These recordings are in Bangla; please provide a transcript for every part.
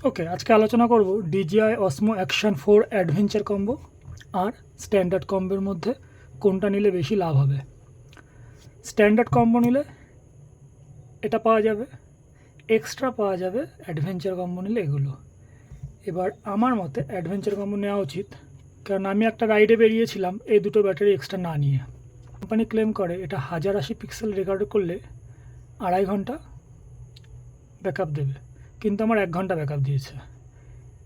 ওকে, আজকে আলোচনা করব DJI Osmo Action 4 adventure combo আর স্ট্যান্ডার্ড কম্বোর মধ্যে কোনটা নিলে বেশি লাভ হবে। স্ট্যান্ডার্ড কম্বো নিলে এটা পাওয়া যাবে, এক্সট্রা পাওয়া যাবে অ্যাডভেঞ্চার কম্বো নিলে এগুলো। এবার আমার মতে অ্যাডভেঞ্চার কম্বো নেওয়া উচিত, কারণ আমি একটা রাইডে বেরিয়েছিলাম এই দুটো ব্যাটারি এক্সট্রা না নিয়ে। কোম্পানি ক্লেম করে এটা 1080 পিক্সেল রেকর্ড করলে 2.5 ঘন্টা ব্যাকআপ দেবে, কিন্তু আমার 1 ঘন্টা ব্যাকআপ দিয়েছে।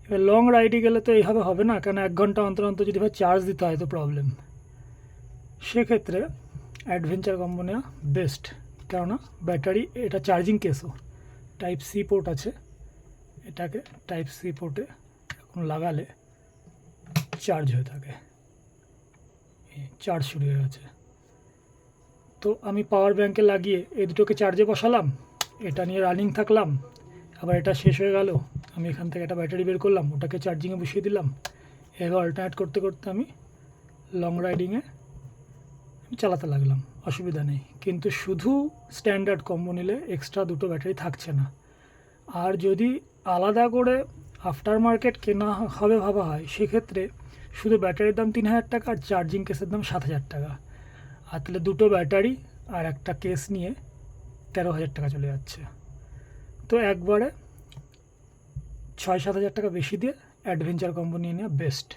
এবার লং রাইডে গেলে তো এইভাবে হবে না, কারণ 1 ঘন্টা অন্তর অন্তর যদি চার্জ দিতে হয় তো প্রবলেম। সেক্ষেত্রে অ্যাডভেঞ্চার কম্বো নেওয়া বেস্ট, কেননা ব্যাটারি এটা চার্জিং কেসও টাইপ সি পোর্ট আছে, এটাকে টাইপ সি পোর্টে এখন লাগালে চার্জ হয়ে থাকে। চার্জ শুরু হয়ে গেছে, তো আমি পাওয়ার ব্যাঙ্কে লাগিয়ে এই দুটোকে চার্জে বসালাম, এটা নিয়ে রানিং থাকলাম। আবার এটা শেষ হয়ে গেল, আমি এখান থেকে একটা ব্যাটারি বের করলাম, ওটাকে চার্জিংয়ে বসিয়ে দিলাম। এবার অল্টারনেট করতে করতে আমি লং রাইডিংয়ে চালাতে লাগলাম, অসুবিধা নেই। কিন্তু শুধু স্ট্যান্ডার্ড কম্বো নিলে এক্সট্রা দুটো ব্যাটারি থাকছে না। আর যদি আলাদা করে আফটার মার্কেট কেনা হবে ভাবা হয়, সেক্ষেত্রে শুধু ব্যাটারির দাম 3000 টাকা আর চার্জিং কেসের দাম 7000 টাকা। আর তাহলে দুটো ব্যাটারি আর একটা কেস নিয়ে 13,000 টাকা চলে যাচ্ছে। তো একবারে 6-7 হাজার টাকা বেশি দিয়ে অ্যাডভেঞ্চার কম্বো নিয়ে নেওয়া বেস্ট।